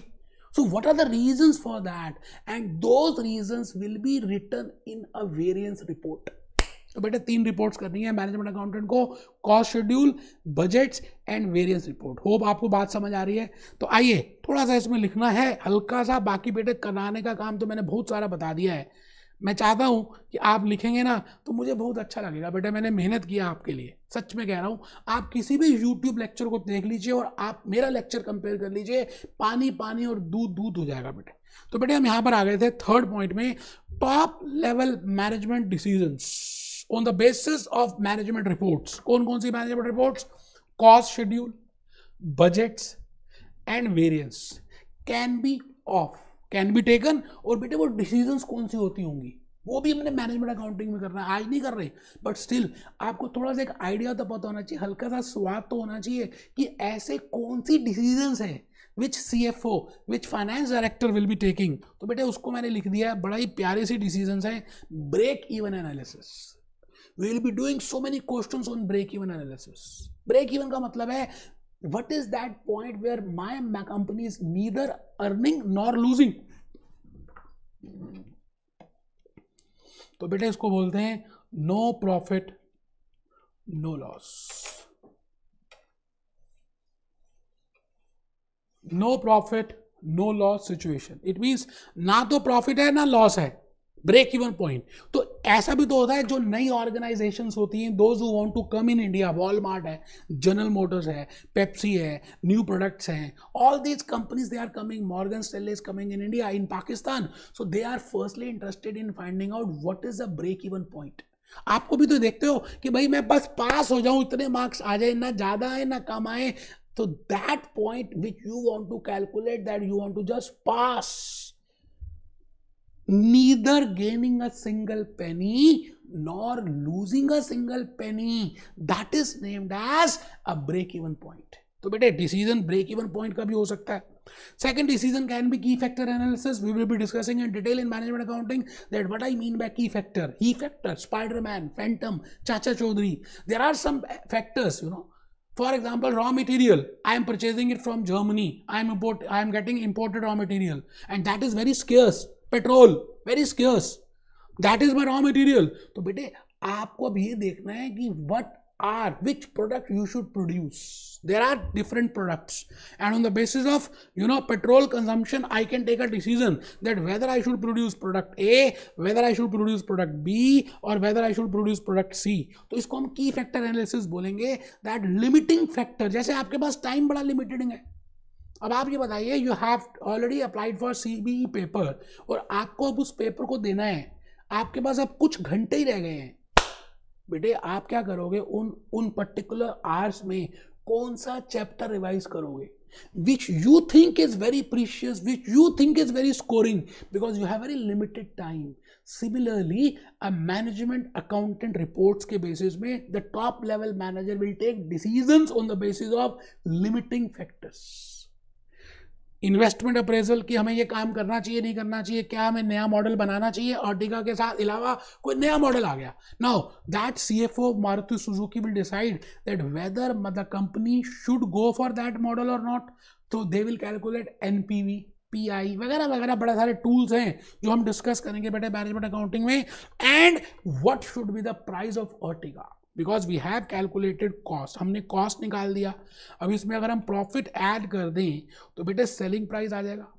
So what are the reasons for that? And those reasons will be written in a variance report. तो बेटे 3 रिपोर्ट्स करनी है मैनेजमेंट अकाउंटेंट को: cost schedule, budgets and variance report. Hope आपको बात समझ आ रही है. तो आइए थोड़ा सा इसमें लिखना है हल्का सा. बाकी बेटे कराने का काम तो मैंने बहुत सारा बता दिया है. मैं चाहता हूं कि आप लिखेंगे ना तो मुझे बहुत अच्छा लगेगा. बेटे मैंने मेहनत किया आपके लिए, सच में कह रहा हूं. आप किसी भी यूट्यूब लेक्चर को देख लीजिए और आप मेरा लेक्चर कंपेयर कर लीजिए, पानी पानी और दूध दूध हो जाएगा बेटे. तो बेटे हम यहाँ पर आ गए थे थर्ड पॉइंट में, top level management decisions on the basis of management reports. कौन कौन सी management reports? Cost schedule, budgets and variance can be taken. और बेटे वो decisions कौन सी होती होंगी? वो भी हमने मैनेजमेंट अकाउंटिंग में करना है, आज नहीं कर रहे, बट स्टिल आपको थोड़ा सा एक आइडिया तो पता होना चाहिए, हल्का सा स्वाद तो होना चाहिए कि ऐसे कौन सी डिसीजंस हैं विच CFO which finance director will be taking. तो बेटे उसको मैंने लिख दिया है, बड़ा ही प्यारी सी डिसीजंस हैं। Break even analysis, we will be doing so many questions on break even analysis. Break even का मतलब है what is that point where my company is neither earning nor losing। तो बेटे इसको बोलते हैं no profit no loss. No profit no loss situation, it means ना तो प्रॉफिट है ना लॉस है, ब्रेक इवन पॉइंट। तो ऐसा भी तो होता है जो नई ऑर्गेनाइजेशंस होती हैं, those who want to come in India, Walmart है, जनरल मोटर्स है, पेप्सी है, न्यू प्रोडक्ट्स हैं, all these companies they are coming, Morgan Stanley is coming in India, in Pakistan, so they are firstly interested in finding out what is the break even point. आपको भी तो देखते हो कि भाई मैं बस पास हो जाऊं, इतने मार्क्स आ जाए, ना ज्यादा आए ना कम आए, तो that point which you want to calculate, that you want to just pass, neither gaining a single penny nor losing a single penny, that is named as a break even point। तो बेटे डिसीजन ब्रेक इवन पॉइंट का भी हो सकता है। Second decision can be key factor analysis. We will be discussing in detail in management accounting that what I mean by key factor. Key factor, Spider-Man, Phantom, Chacha Chaudhary. There are some factors, you know. For example, raw material. I am purchasing it from Germany. I am getting imported raw material, and that is very scarce. Petrol very scarce, that is my raw material. तो बेटे आपको भी ये देखना है कि what are which product you should produce. There are different products and on the basis of petrol consumption I can take a decision that whether I should produce product A, whether I should produce product B, और whether I should produce product C. तो इसको हम की फैक्टर एनालिसिस बोलेंगे, दैट लिमिटिंग फैक्टर। जैसे आपके पास टाइम बड़ा लिमिटेड है, अब आप ये बताइए, you have already applied for CBE paper और आपको अब उस पेपर को देना है, आपके पास अब कुछ घंटे ही रह गए हैं, बेटे आप क्या करोगे, उन पर्टिकुलर आवर्स में कौन सा चैप्टर रिवाइज करोगे which you think is very precious, which you think is very scoring, because you have very limited time। Similarly, a management accountant reports के basis में the top level manager will take decisions on the basis of limiting factors। Investment appraisal की हमें ये काम करना चाहिए नहीं करना चाहिए, क्या हमें नया मॉडल बनाना चाहिए, अर्टिगा के साथ अलावा कोई नया मॉडल आ गया, now that CFO Maruti Suzuki will decide that whether the company should go for that model और नॉट। तो they will calculate NPV, PI वगैरह वगैरह, बड़े सारे टूल्स हैं जो हम डिस्कस करेंगे बेटे मैनेजमेंट अकाउंटिंग में। And what should be the price of Ertiga, because we have calculated cost, हमने कॉस्ट निकाल दिया, अब इसमें अगर हम प्रॉफिट ऐड कर दें तो बेटे सेलिंग प्राइस आ जाएगा।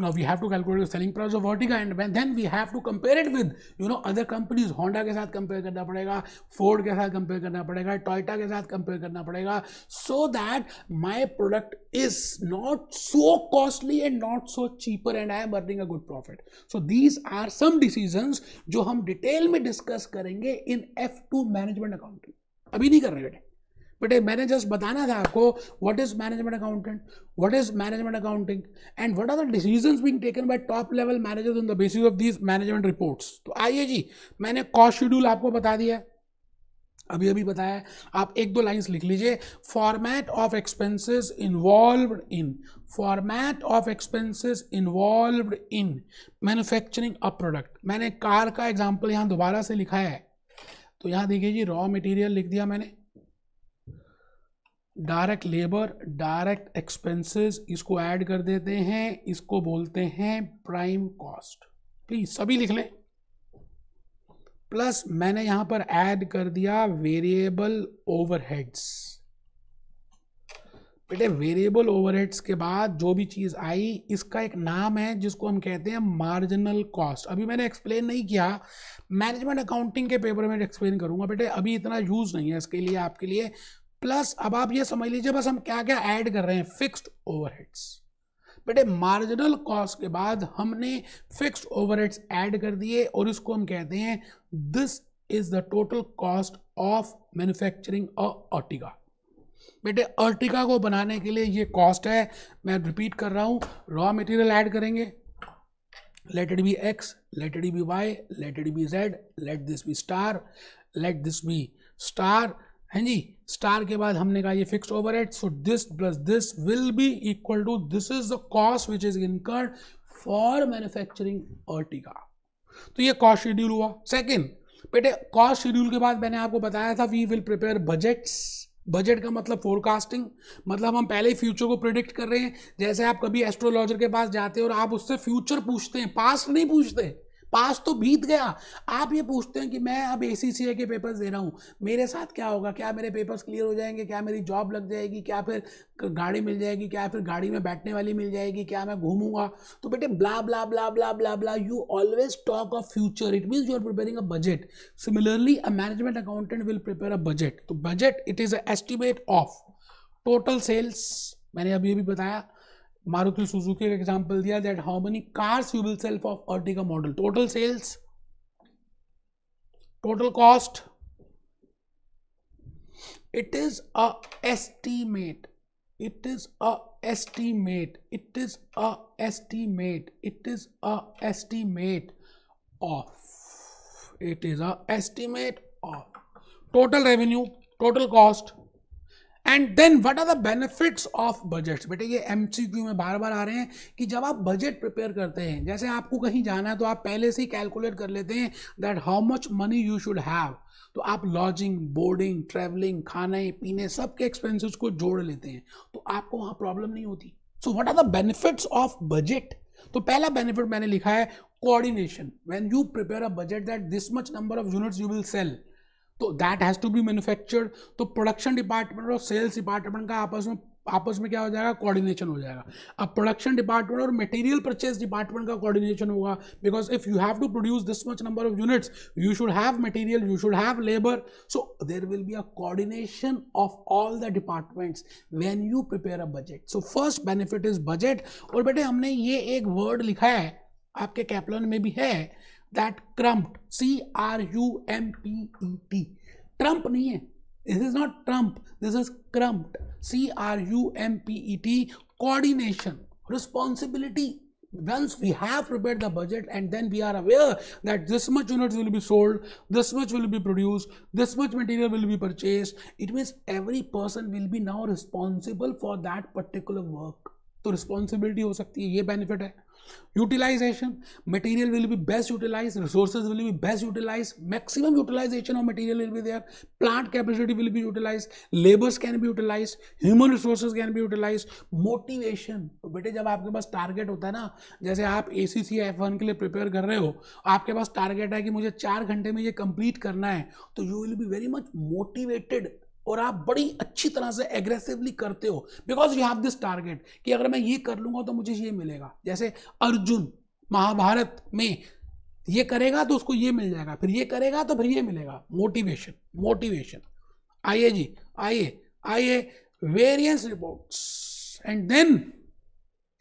Now we have to calculate the selling price of Ertiga, and then we have to compare it with other companies। Honda के साथ कंपेयर करना पड़ेगा, Ford के साथ कंपेयर करना पड़ेगा, Toyota के साथ कंपेयर करना पड़ेगा, so that my product is not so costly and not so cheaper and I am earning a good profit। So these are some decisions जो हम डिटेल में डिस्कस करेंगे in F2 मैनेजमेंट अकाउंटिंग। अभी नहीं कर रहे बेटे, बेटे मैंने जस्ट बताना था आपको what is management accountant, what is management accounting, and what are the decisions being taken by top level managers on the basis of these management reports. तो आइए जी, मैंने कॉस्ट शेड्यूल आपको बता दिया है, अभी बताया, आप 1-2 लाइंस लिख लीजिए। Format of expenses involved in, format of expenses involved in manufacturing a product. मैंने कार का एग्जांपल यहाँ दोबारा से लिखा है, तो यहाँ देखिए जी, रॉ मटेरियल लिख दिया मैंने, डायरेक्ट लेबर, डायरेक्ट एक्सपेंसेस, इसको ऐड कर देते हैं, इसको बोलते हैं प्राइम कॉस्ट। प्लीज सभी लिख लें। प्लस मैंने यहां पर ऐड कर दिया वेरिएबल ओवरहेड्स। बेटे वेरिएबल ओवरहेड्स के बाद जो भी चीज आई, इसका एक नाम है जिसको हम कहते हैं मार्जिनल कॉस्ट। अभी मैंने एक्सप्लेन नहीं किया, मैनेजमेंट अकाउंटिंग के पेपर में एक्सप्लेन करूंगा बेटे, अभी इतना यूज नहीं है इसके लिए आपके लिए। प्लस अब आप ये समझ लीजिए बस हम क्या क्या ऐड कर रहे हैं, फिक्स्ड ओवरहेड्स। बेटे मार्जिनल कॉस्ट के बाद हमने फिक्स्ड ओवरहेड्स ऐड कर दिए और इसको हम कहते हैं this is the total cost of manufacturing a Ertiga. बेटे अर्टिगा को बनाने के लिए ये कॉस्ट है, मैं रिपीट कर रहा हूं, रॉ मटेरियल ऐड करेंगे, let it be x, let it be y, let it be z, let this be star, let this be star, है जी. स्टार के बाद हमने कहा ये fixed overhead, so this plus this will be equal to this is the cost which is incurred for manufacturing Ertiga. तो ये कॉस्ट शेड्यूल हुआ. सेकंड बेटे, कॉस्ट शेड्यूल के बाद मैंने आपको बताया था we will prepare budgets. Budget का मतलब फोरकास्टिंग, मतलब हम पहले ही फ्यूचर को प्रिडिक्ट कर रहे हैं. जैसे आप कभी एस्ट्रोलॉजर के पास जाते हैं और आप उससे फ्यूचर पूछते हैं, पास्ट नहीं पूछते. पास तो बीत गया. आप ये पूछते हैं कि मैं अब ACCA के पेपर्स दे रहा हूँ, मेरे साथ क्या होगा, क्या मेरे पेपर्स क्लियर हो जाएंगे, क्या मेरी जॉब लग जाएगी, क्या फिर गाड़ी मिल जाएगी, क्या फिर गाड़ी में बैठने वाली मिल जाएगी, क्या मैं घूमूंगा. तो बेटे blah blah blah blah blah blah, you always talk of future. It means you are preparing a budget. Similarly a management accountant will prepare a budget. तो budget it is a estimate of total sales. मैंने अभी भी बताया, मारुति सुजुकी का एग्जांपल दिया, that how many cars you will sell for Ertiga model. Total sales, total cost. It is a estimate, it is a estimate, it is a estimate, it is a estimate of, it is a estimate of total revenue, total cost. And then what are the benefits of budgets. बेटे ये MCQ में बार बार आ रहे हैं कि जब आप बजट प्रिपेयर करते हैं, जैसे आपको कहीं जाना है तो आप पहले से ही कैलकुलेट कर लेते हैं that how much money you should have. तो आप लॉजिंग, बोर्डिंग, ट्रैवलिंग, खाने पीने सब के एक्सपेंसेस को जोड़ लेते हैं, तो आपको वहाँ प्रॉब्लम नहीं होती. So what are the benefits of budget. तो पहला बेनिफिट मैंने लिखा है coordination. When you prepare a budget that this much number of units you will sell, तो that has to be manufactured. तो प्रोडक्शन डिपार्टमेंट और सेल्स डिपार्टमेंट का आपस में क्या हो जाएगा, कोऑर्डिनेशन हो जाएगा. अब प्रोडक्शन डिपार्टमेंट और मटेरियल परचेज डिपार्टमेंट का कोऑर्डिनेशन होगा, because if you have to produce this much number of units you should have material, you should have labour. So there will be a coordination of all the departments when you prepare a budget. So first benefit is budget. और बेटे हमने ये एक वर्ड लिखा है, आपके कैप्लन में भी है, that crumped, CRUMPET. ट्रम्प नहीं है, this is not Trump, this is crumped, CRUMPET. coordination, responsibility. Once we have prepared the budget and then we are aware that this much units will be sold, this much will be produced, this much material will be purchased, it means every person will be now responsible for that particular work. तो रिस्पॉन्सिबिलिटी हो सकती है, ये बेनिफिट है. Utilization, material will be best utilized, resources will be best utilized, maximum utilization of material will be there, plant capacity will be utilized, labors can be utilized, human resources can be utilized. Motivation. तो बेटे जब आपके पास टारगेट होता है ना, जैसे आप ACCA F1 के लिए प्रिपेयर कर रहे हो, आपके पास टारगेट है कि मुझे 4 घंटे में ये कंप्लीट करना है, तो you will be very much motivated और आप बड़ी अच्छी तरह से एग्रेसिवली करते हो, because you have this target कि अगर मैं ये कर लूंगा तो मुझे ये मिलेगा. जैसे अर्जुन महाभारत में ये करेगा तो उसको ये मिल जाएगा, फिर ये करेगा तो फिर ये मिलेगा. Motivation, motivation. आइए जी, आइए variance reports and then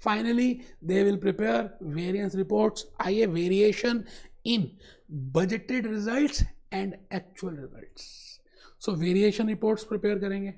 finally they will prepare variance reports. आइए variation in budgeted results and actual results. So variation reports prepare करेंगे.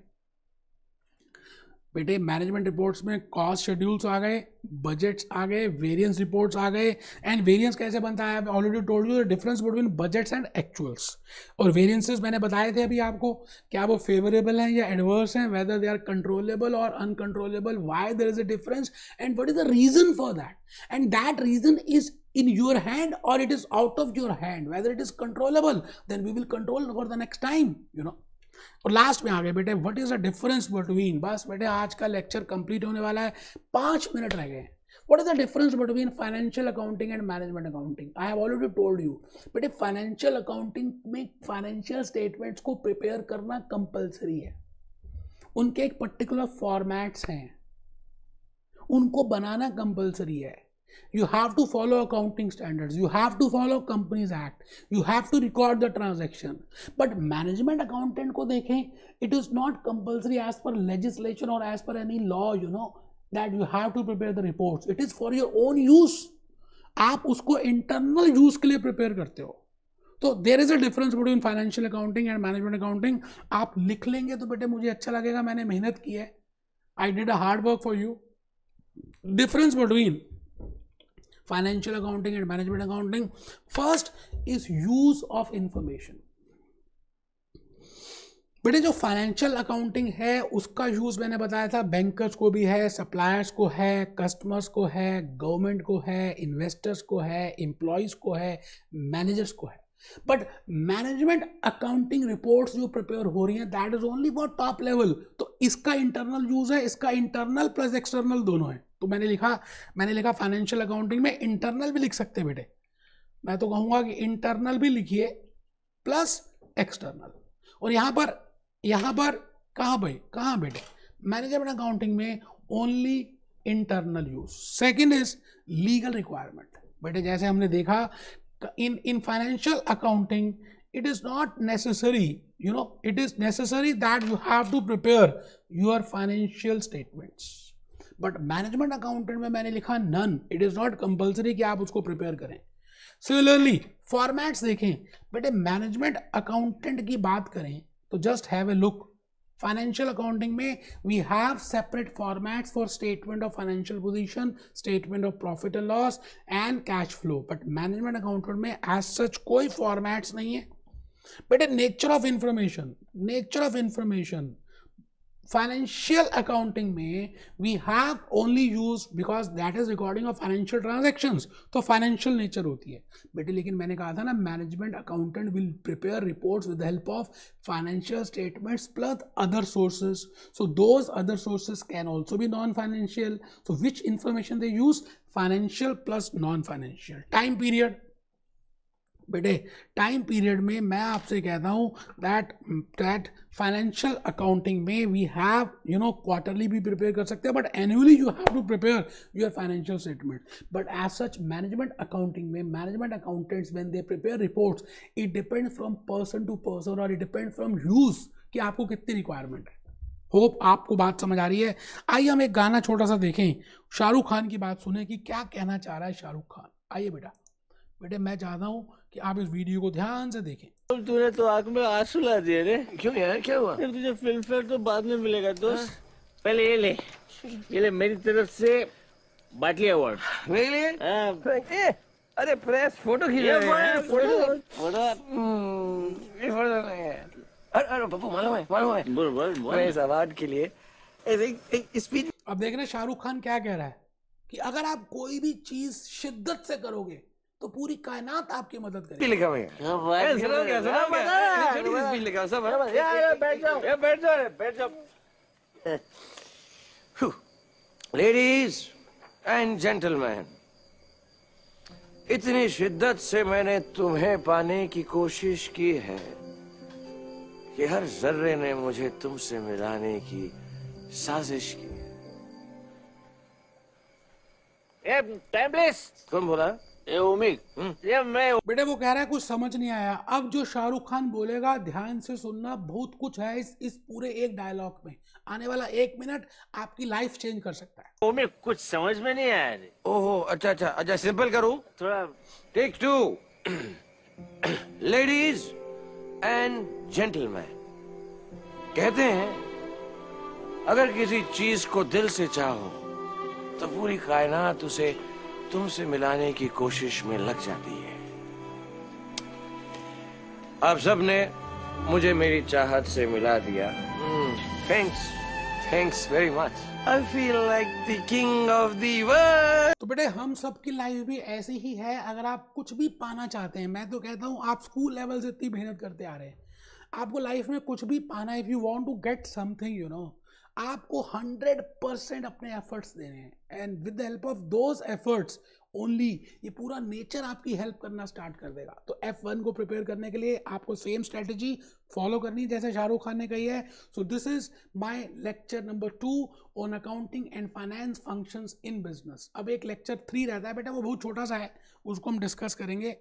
बेटे मैनेजमेंट रिपोर्ट्स में कॉस्ट शेड्यूल्स आ गए, बजट्स आ गए, वेरिएंस रिपोर्ट्स आ गए. एंड वेरिएंस कैसे बनता है, I already told you the difference between budgets and actuals. और वेरिएंसेस मैंने बताए थे अभी आपको, क्या वो फेवरेबल हैं या एडवर्स हैं, वेदर दे आर कंट्रोलेबल और uncontrollable, why there is a difference and what is the reason for that. And that reason is in your hand or it is out of your hand. Whether it is controllable, then we will control for the next time, you know. और लास्ट में आ गए बेटे, what is the difference between. बस बेटे आज का लेक्चर कंप्लीट होने वाला है, 5 मिनट रह गए. What is the difference between financial accounting and management accounting. I have already told you बेटे, फाइनेंशियल अकाउंटिंग में फाइनेंशियल स्टेटमेंट्स को प्रिपेयर करना कंपल्सरी है. उनके एक पर्टिकुलर फॉर्मेट्स हैं, उनको बनाना कंपल्सरी है. You have to follow accounting standards, you have to follow Companies Act, you have to record the transaction. But management accountant को देखें, it is not compulsory as per legislation or as per any law, you know, that you have to prepare the reports. It is for your own use. आप उसको internal use के लिए prepare करते हो. तो there is a difference between financial accounting and management accounting. आप लिख लेंगे तो बेटे मुझे अच्छा लगेगा, मैंने मेहनत की है, I did a hard work for you. Difference between financial accounting and management accounting. First is use of information. बेटे जो फाइनेंशियल अकाउंटिंग है उसका यूज मैंने बताया था, बैंकर्स को भी है, सप्लायर्स को है, कस्टमर्स को है, गवर्नमेंट को है, इन्वेस्टर्स को है, एम्प्लॉयज को है, मैनेजर्स को है. बट मैनेजमेंट अकाउंटिंग रिपोर्ट्स जो प्रिपेयर हो रही हैं that is only for top level. तो इसका इंटरनल यूज है, इसका इंटरनल प्लस एक्सटर्नल दोनों है. तो मैंने लिखा फाइनेंशियल अकाउंटिंग में इंटरनल भी लिख सकते हैं बेटे. मैं तो कहूंगा कि इंटरनल भी लिखिए प्लस एक्सटर्नल. और यहां पर कहां बेटे मैनेजमेंट अकाउंटिंग में only internal use. Second is legal requirement. बेटे जैसे हमने देखा in financial accounting it is not necessary, it is necessary that you have to prepare your financial statements, but management accountant में मैंने लिखा none, it is not compulsory कि आप उसको prepare करें. Similarly formats देखें बेटे, मैनेजमेंट अकाउंटेंट की बात करें तो just have a look. Financial accounting में we have separate formats for statement of financial position, statement of profit and loss and cash flow. But management accountant में एज सच कोई फॉर्मेट्स नहीं है बेटे. Nature of information financial accounting में we have only use because that is recording of financial transactions, तो फाइनेंशियल नेचर होती है बेटे. लेकिन मैंने कहा था ना management accountant will prepare reports with the help of financial statements plus other sources. So those other sources can also be non financial. So which information they use? Financial plus non financial. Time period बेटे, टाइम पीरियड में मैं आपसे कहता हूँ दैट फाइनेंशियल अकाउंटिंग में वी हैव क्वार्टरली भी प्रिपेयर कर सकते हैं, but annually you have to prepare your financial statement. But as such management accounting में management accountants when they prepare reports it depends from person to person और इट डिपेंड्स फ्रॉम यूज कि आपको कितनी रिक्वायरमेंट है. होप आपको बात समझ आ रही है. आइए हम एक गाना छोटा सा देखें, शाहरुख खान की बात सुने कि क्या कहना चाह रहा है शाहरुख खान. आइए बेटे मैं चाहता हूँ कि आप इस वीडियो को ध्यान से देखें.
तूने तो आंख में आंसू ला दिए रे.
क्यों यार, क्या हुआ?
तुझे फिल्म फेयर तो बाद में मिलेगा दोस्त. पहले ये ले मेरी तरफ से बाटली अवार्ड.
मेरे लिए? अरे प्रेस फोटो खींच रहे हैं. फोटो ये फोटो नहीं है. अरे पप्पू मालूम है
बोल
इस अवार्ड के लिए स्पीच.
अब देख रहे शाहरुख खान क्या कह रहा है कि अगर आप कोई भी चीज शिद्दत से करोगे तो पूरी कायनात आपकी मदद करेगी.
लिखा हुआ है. लिखा सब
बैठ जाओ.
लेडीज एंड जेंटलमैन, इतनी शिद्दत से मैंने तुम्हें पाने की कोशिश की है कि हर जर्रे ने मुझे तुमसे मिलाने की साजिश की.
Time please.
कौन बोला?
ये मैं
बेटे वो कह रहा है कुछ समझ नहीं आया. अब जो शाहरुख खान बोलेगा ध्यान से सुनना, बहुत कुछ है इस पूरे एक डायलॉग में. आने वाला 1 मिनट आपकी लाइफ चेंज कर सकता है.
कुछ समझ में नहीं आया रे.
ओहो अच्छा सिंपल करूं.
थोड़ा
टेक 2. लेडीज एंड जेंटलमैन, कहते हैं अगर किसी चीज को दिल से चाहो तो पूरी कायनात उसे तुमसे मिलाने की कोशिश में लग जाती है. आप सब ने मुझे मेरी चाहत से मिला दिया. Thanks very much. I feel like the king of the world.
तो बेटे हम सबकी लाइफ भी ऐसी ही है. अगर आप कुछ भी पाना चाहते हैं, मैं तो कहता हूँ आप स्कूल लेवल से इतनी मेहनत करते आ रहे हैं, आपको लाइफ में कुछ भी पाना है, if you want to get something आपको 100% अपने एफर्ट्स देने हैं. And with the help of those efforts only ये पूरा नेचर आपकी हेल्प करना स्टार्ट कर देगा. तो F1 को प्रिपेयर करने के लिए आपको सेम स्ट्रेटजी फॉलो करनी है जैसे शाहरुख खान ने कही है. So this is my lecture number 2 on accounting and finance functions in business. अब एक लेक्चर 3 रहता है बेटा, वो बहुत छोटा सा है, उसको हम डिस्कस करेंगे